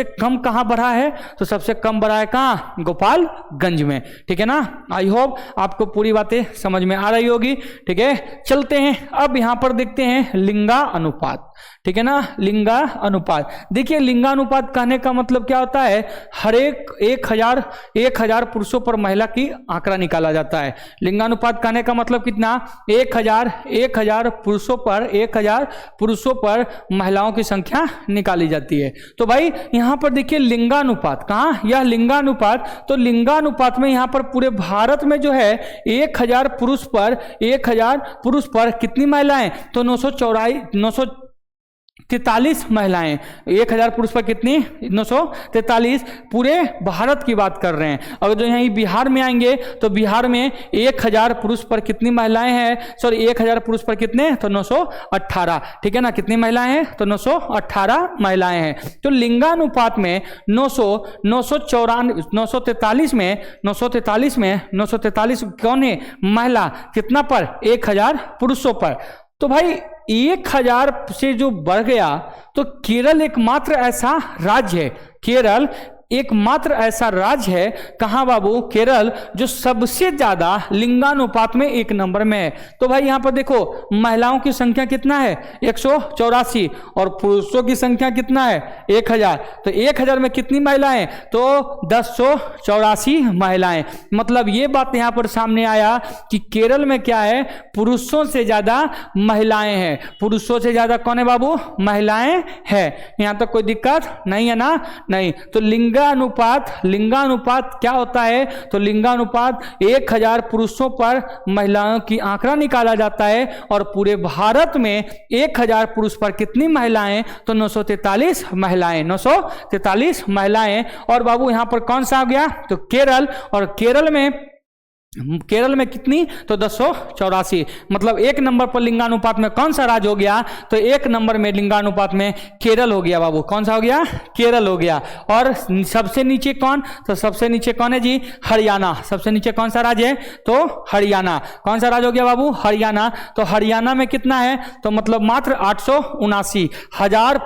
कम कहां बढ़ा है, तो सबसे कम बढ़ा है कहां, गोपालगंज में, ठीक है ना। आई होप आपको पूरी बातें समझ में आ रही होगी, ठीक है। चलते हैं अब यहाँ पर देखते हैं लिंगा अनुपात, ठीक है ना, लिंगा अनुपात। देखिए लिंगानुपात कहने का मतलब क्या होता है, हर एक हजार पुरुषों पर महिला की आंकड़ा निकाला जाता है। लिंगानुपात कहने का मतलब कितना, 1000 पुरुषों पर महिलाओं की संख्या निकाली जाती है। तो भाई यहाँ पर देखिए लिंगानुपात, कहाँ, यह लिंगानुपात, तो लिंगानुपात में यहाँ पर पूरे भारत में जो है 1000 पुरुष पर कितनी महिलाएं, तो 943 महिलाएं, 1000 पुरुष पर कितनी, 943, पूरे भारत की बात कर रहे हैं। अगर जो यहाँ बिहार में आएंगे तो बिहार में 1000 पुरुष पर कितनी महिलाएं हैं, सॉरी 1000 पुरुष पर कितने, तो 918, ठीक है ना, कितनी महिलाएं हैं, तो 918 महिलाएं हैं। तो लिंगानुपात में 943 कौन है, महिला, कितना पर, 1000 पुरुषों पर। तो भाई 1000 से जो बढ़ गया, तो केरल एकमात्र ऐसा राज्य है, केरल एकमात्र ऐसा राज्य है, कहां बाबू, केरल, जो सबसे ज्यादा लिंगानुपात में 1 नंबर में है। तो भाई यहां पर देखो महिलाओं की संख्या कितना है, 184, और पुरुषों की संख्या कितना है, 1000। तो 1000 में कितनी महिलाएं, तो 1084 महिलाएं। मतलब ये बात यहां पर सामने आया कि केरल में क्या है, पुरुषों से ज्यादा महिलाएं हैं, पुरुषों से ज्यादा कौन है बाबू, महिलाएं हैं। यहां तक कोई दिक्कत नहीं है ना, नहीं। तो लिंगानुपात क्या होता है, तो लिंगानुपात 1000 पुरुषों पर महिलाओं की आंकड़ा निकाला जाता है, और पूरे भारत में 1000 पुरुष पर कितनी महिलाएं, तो 943 महिलाएं, 943 महिलाएं। और बाबू यहां पर कौन सा आ गया, तो केरल, और केरल में कितनी, तो 1084। मतलब 1 नंबर पर लिंगानुपात में कौन सा राज्य हो गया, तो 1 नंबर में लिंगानुपात में केरल हो गया बाबू, कौन सा हो गया, केरल हो गया। और सबसे नीचे कौन, तो सबसे नीचे कौन है जी, हरियाणा। सबसे नीचे कौन सा राज्य है, तो हरियाणा। कौन सा राज्य हो गया बाबू, हरियाणा। तो हरियाणा में कितना है, तो मतलब मात्र 879, 1000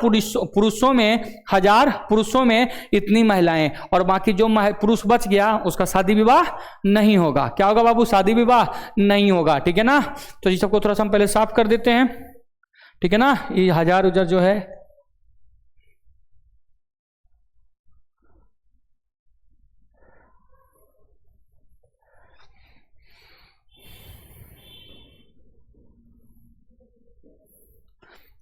पुरुषों में इतनी महिलाएं, और बाकी जो पुरुष बच गया उसका शादी विवाह नहीं होगा। क्या होगा बाबू, शादी विवाह नहीं होगा, ठीक है ना। तो इस सबको थोड़ा सा हम पहले साफ कर देते हैं, ठीक है ना। ये 1000 जो है,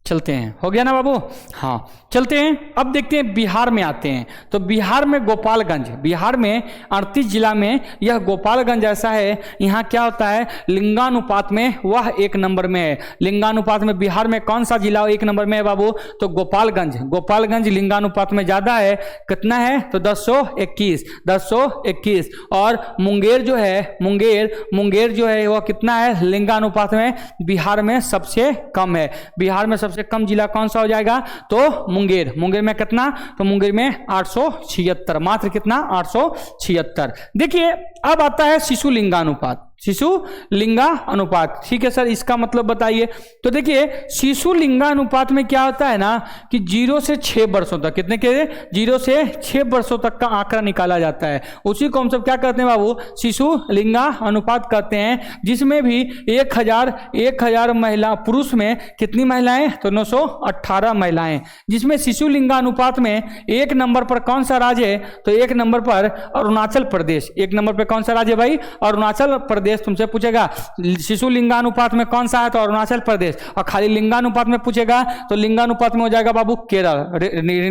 चलते हैं, हो गया ना बाबू, हाँ चलते हैं। अब देखते हैं बिहार में आते हैं। तो बिहार में गोपालगंज, बिहार में 38 जिला में यह गोपालगंज ऐसा है, यहाँ क्या होता है, लिंगानुपात में वह 1 नंबर में है। लिंगानुपात में बिहार में कौन सा जिला 1 नंबर में है बाबू, तो गोपालगंज। गोपालगंज लिंगानुपात में ज्यादा है, कितना है, तो 1021। और मुंगेर जो है, मुंगेर जो है वह कितना है, लिंगानुपात में बिहार में सबसे कम है। बिहार में सबसे कम जिला कौन सा हो जाएगा, तो मुंगेर में कितना, तो मुंगेर में 876, मात्र कितना, 876। देखिए अब आता है शिशु लिंगानुपात, शिशु लिंगानुपात, ठीक है सर, इसका मतलब बताइए। तो देखिए शिशु लिंगानुपात में क्या होता है ना, कि 0 से 6 वर्षों तक, कितने के, 0 से 6 वर्षों तक का आंकड़ा निकाला जाता है। उसी को हम सब क्या कहते हैं बाबू, शिशु लिंगानुपात कहते हैं, जिसमें भी 1000 महिला, पुरुष में कितनी महिलाएं, तो 918 महिलाएं। जिसमें शिशु लिंगानुपात में 1 नंबर पर कौन सा राज्य है, तो 1 नंबर पर अरुणाचल प्रदेश। 1 नंबर पर कौन सा राज्य भाई, अरुणाचल प्रदेश। तुमसे पूछेगा शिशु लिंगानुपात में कौन सा है, तो अरुणाचल प्रदेश। और खाली लिंगानुपात में पूछेगा तो लिंगानुपात में हो जाएगा बाबू केरल,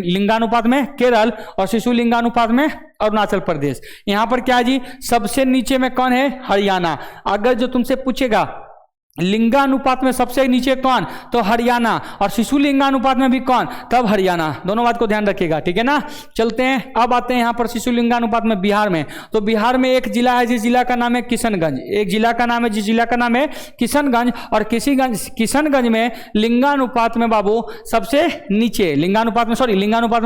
लिंगानुपात में केरल, और शिशु लिंगानुपात में अरुणाचल प्रदेश। यहां पर क्या है जी, सबसे नीचे में कौन है, हरियाणा। अगर जो तुमसे पूछेगा लिंगानुपात में सबसे नीचे कौन, तो हरियाणा, और शिशु लिंगानुपात में भी कौन, तब हरियाणा। दोनों बात को ध्यान रखिएगा, ठीक है ना। चलते हैं, अब आते हैं यहाँ पर शिशु लिंगानुपात में बिहार में। तो बिहार में एक जिला है, जिस जिला का नाम है किशनगंज। एक जिला का नाम है, जिस जिला का नाम है किशनगंज। और किशनगंज में लिंगानुपात में बाबू सबसे नीचे, लिंगानुपात में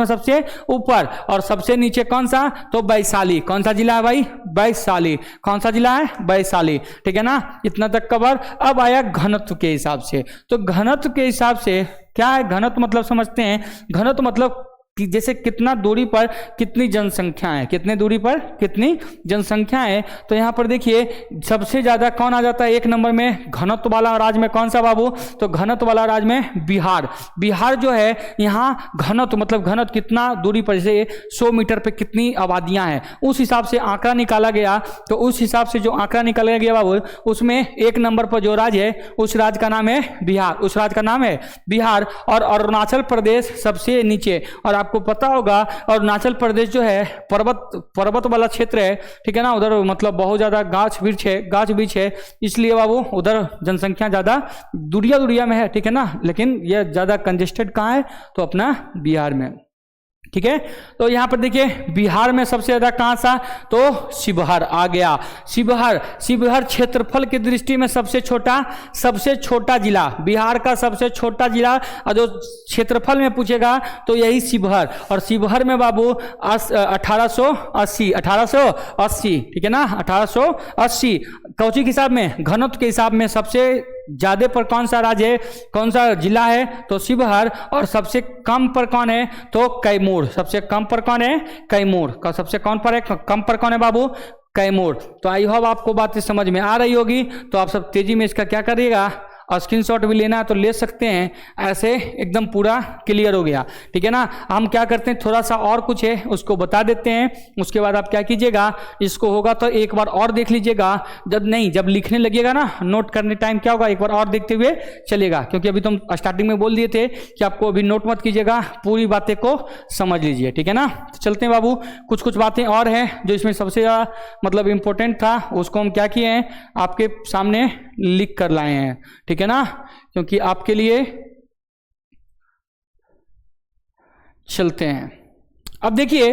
सबसे ऊपर, और सबसे नीचे कौन सा, तो वैशाली। कौन सा जिला है भाई, वैशाली। कौन सा जिला है, वैशाली, ठीक है ना। इतना तक कवर। अब आया घनत्व के हिसाब से। तो घनत्व के हिसाब से क्या है, घनत्व मतलब समझते हैं, घनत्व मतलब कि जैसे कितना दूरी पर कितनी जनसंख्या है, कितने दूरी पर कितनी जनसंख्या है। तो यहाँ पर देखिए सबसे ज़्यादा कौन आ जाता है एक नंबर में, घनत्व वाला राज्य में कौन सा बाबू, तो घनत्व वाला राज्य में बिहार। बिहार जो है यहाँ घनत्व मतलब घनत्व कितना दूरी पर, जैसे 100 मीटर पे कितनी आबादियाँ हैं उस हिसाब से आंकड़ा निकाला गया। तो उस हिसाब से जो आंकड़ा निकाला गया बाबू उसमें एक नंबर पर जो राज्य है उस राज्य का नाम है बिहार, उस राज्य का नाम है बिहार। और अरुणाचल प्रदेश सबसे नीचे। और आपको पता होगा अरुणाचल प्रदेश जो है पर्वत वाला क्षेत्र है, ठीक है ना, उधर मतलब बहुत ज्यादा गाछ वृक्ष है, इसलिए बाबू उधर जनसंख्या ज्यादा दुरिया में है, ठीक है ना। लेकिन यह ज्यादा कंजेस्टेड कहाँ है, तो अपना बिहार में, ठीक है। तो यहां पर देखिए बिहार में सबसे ज्यादा कहां सा, तो शिवहर आ गया। शिवहर क्षेत्रफल की दृष्टि में सबसे छोटा जिला, बिहार का सबसे छोटा जिला, और जो क्षेत्रफल में पूछेगा तो यही शिवहर। और शिवहर में बाबू 1880, ठीक है ना, 1880 कौची के हिसाब में, घनत्व के हिसाब में सबसे ज्यादा पर कौन सा राज्य है, कौन सा जिला है, तो शिवहर। और सबसे कम पर कौन है, तो कैमूर। सबसे कम पर कौन है, कैमूर का सबसे कौन पर कौन है बाबू, कैमूर। तो आई होप आपको बातें समझ में आ रही होगी। तो आप सब तेजी में इसका क्या करिएगा, स्क्रीनशॉट भी लेना है तो ले सकते हैं, ऐसे एकदम पूरा क्लियर हो गया, ठीक है ना। हम क्या करते हैं, थोड़ा सा और कुछ है उसको बता देते हैं, उसके बाद आप क्या कीजिएगा, इसको होगा तो एक बार और देख लीजिएगा, जब लिखने लगिएगा ना, नोट करने टाइम क्या होगा, एक बार और देखते हुए चलेगा। क्योंकि अभी तुम स्टार्टिंग में बोल दिए थे कि आपको अभी नोट मत कीजिएगा, पूरी बातें को समझ लीजिए, ठीक है ना। तो चलते हैं बाबू, कुछ बातें और हैं जो इसमें सबसे ज़्यादा मतलब इंपॉर्टेंट था, उसको हम क्या किए हैं, आपके सामने लिख कर लाए हैं, ठीक है ना, क्योंकि आपके लिए। चलते हैं अब, देखिए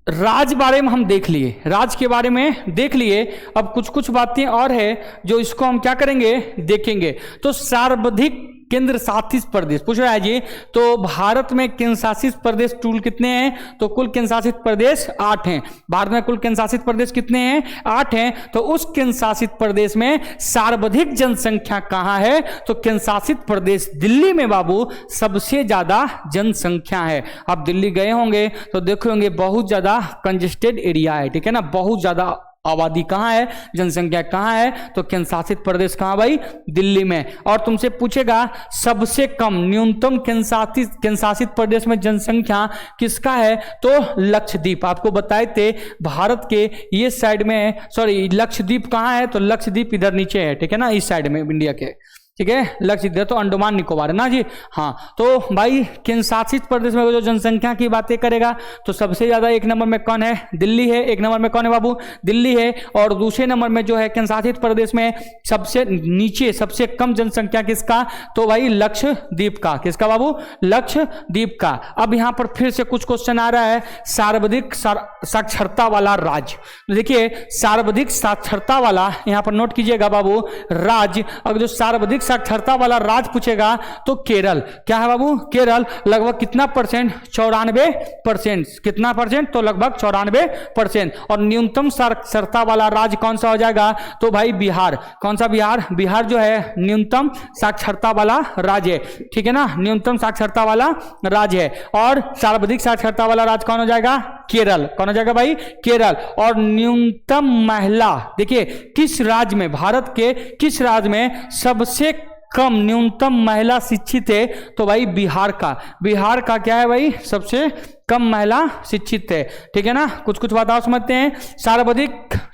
राज बारे में हम देख लिए, राज के बारे में देख लिए। अब कुछ बातें और है जो इसको हम क्या करेंगे, देखेंगे। तो सर्वाधिक केंद्र शासित प्रदेश पूछ रहा है जी, तो भारत में केंद्र शासित प्रदेश टूल कितने हैं, तो कुल केंद्र शासित प्रदेश 8 हैं। भारत में कुल केंद्र शासित प्रदेश कितने हैं, 8 हैं। तो उस केंद्र शासित प्रदेश में सर्वाधिक जनसंख्या कहां है, तो केंद्र शासित प्रदेश दिल्ली में बाबू सबसे ज्यादा जनसंख्या है। आप दिल्ली गए होंगे तो देखे होंगे बहुत ज्यादा कंजेस्टेड एरिया है, ठीक है ना, बहुत ज्यादा आबादी कहाँ है, जनसंख्या कहाँ है, तो केंद्र शासित प्रदेश कहाँ भाई, दिल्ली में। और तुमसे पूछेगा सबसे कम न्यूनतम केंद्र शासित प्रदेश में जनसंख्या किसका है, तो लक्षद्वीप। आपको बताए थे भारत के ये साइड में, सॉरी लक्षद्वीप कहाँ है, तो लक्षद्वीप इधर नीचे है, ठीक है ना, इस साइड में इंडिया के, ठीक है। लक्षद्वीप तो अंडमान निकोबार है ना जी, हाँ। तो भाई केंद्र शासित प्रदेश में जो जनसंख्या की बातें करेगा तो सबसे ज्यादा एक नंबर में कौन है, दिल्ली है। एक नंबर में कौन है बाबू, दिल्ली है। और दूसरे नंबर में जो है केंद्र शासित प्रदेश में सबसे नीचे सबसे कम जनसंख्या किसका, तो भाई लक्षद्वीप का। किसका बाबू, लक्षद्वीप का। अब यहाँ पर फिर से कुछ क्वेश्चन आ रहा है, सर्वाधिक साक्षरता वाला राज्य। देखिए सर्वाधिक साक्षरता वाला, यहाँ पर नोट कीजिएगा बाबू, राज्य। अगर जो सर्वाधिक साक्षरता वाला राज्य पूछेगा तो केरल। क्या है बाबू, केरल। लगभग कितना परसेंट, 94%। कितना परसेंट, तो लगभग 94%। और न्यूनतम साक्षरता वाला राज्य कौन सा हो जाएगा, तो भाई बिहार। कौन सा, बिहार। बिहार जो है न्यूनतम साक्षरता वाला राज्य है, ठीक है ना, न्यूनतम साक्षरता वाला राज्य है। और सर्वाधिक साक्षरता वाला राज्य कौन हो जाएगा, केरल। कौन हो जाएगा भाई, केरल। और न्यूनतम महिला, देखिए किस राज्य में, भारत के किस राज्य में सबसे कम न्यूनतम महिला शिक्षित है, तो भाई बिहार का। बिहार का क्या है भाई, सबसे कम महिला शिक्षित है, ठीक है ना। कुछ बताओ, समझते हैं। सर्वाधिक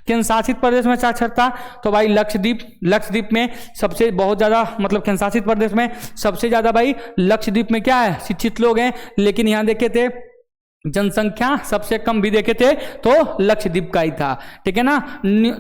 केंद्र शासित प्रदेश में साक्षरता, तो भाई लक्षद्वीप में सबसे बहुत ज्यादा, मतलब केंद्र शासित प्रदेश में सबसे ज्यादा भाई लक्षद्वीप में क्या है, शिक्षित लोग हैं। लेकिन यहां देखे थे जनसंख्या सबसे कम भी देखे थे तो लक्षद्वीप का ही था, ठीक है ना।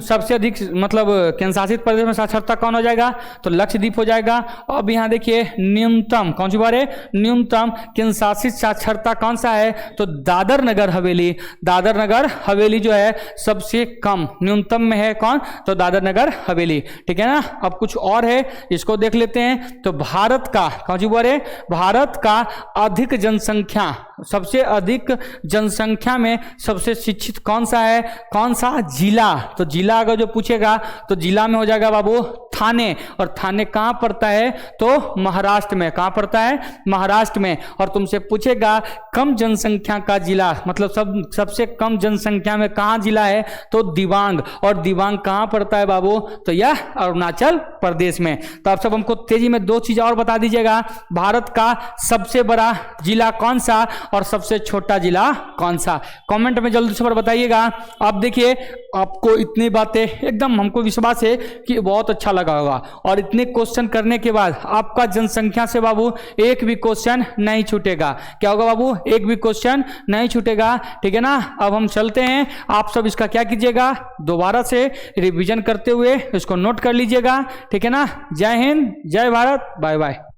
सबसे अधिक मतलब केंद्र शासित प्रदेश में साक्षरता कौन हो जाएगा, तो लक्षद्वीप हो जाएगा। अब यहाँ देखिए न्यूनतम, कौन सी बात है, न्यूनतम केंद्र शासित साक्षरता कौन सा है, तो दादर नगर हवेली। दादर नगर हवेली जो है सबसे कम न्यूनतम में है, कौन, तो दादर नगर हवेली, ठीक है ना। अब कुछ और है, इसको देख लेते हैं। तो भारत का, कौन सी बात है, भारत का अधिक जनसंख्या, सबसे अधिक जनसंख्या में सबसे शिक्षित कौन सा है, कौन सा जिला, तो जिला अगर जो पूछेगा तो जिला में हो जाएगा बाबू थाने, और थाने कहाँ पड़ता है? तो महाराष्ट्र में। कहाँ पड़ता है? महाराष्ट्र में। और तुमसे पूछेगा कम जनसंख्या का जिला, मतलब सबसे कम जनसंख्या में कहाँ जिला है? तो दिबांग। और दिबांग कहाँ पड़ता है बाबू? तो यह अरुणाचल प्रदेश में। तो आप सब हमको तेजी में दो चीजें और बता दीजिएगा, भारत का सबसे बड़ा जिला कौन सा और सबसे छोटा जिला कौन सा? कमेंट में जल्दी से बताइएगा। आप देखिए, आपको इतनी बातें एकदम हमको विश्वास है कि बहुत अच्छा लगा होगा, और इतने क्वेश्चन करने के बाद आपका जनसंख्या से बाबू एक भी क्वेश्चन नहीं छूटेगा। क्या होगा बाबू? एक भी क्वेश्चन नहीं छूटेगा, ठीक है ना। अब हम चलते हैं, आप सब इसका क्या कीजिएगा, दोबारा से रिवीजन करते हुए इसको नोट कर लीजिएगा, ठीक है ना। जय हिंद, जय भारत, बाय बाय।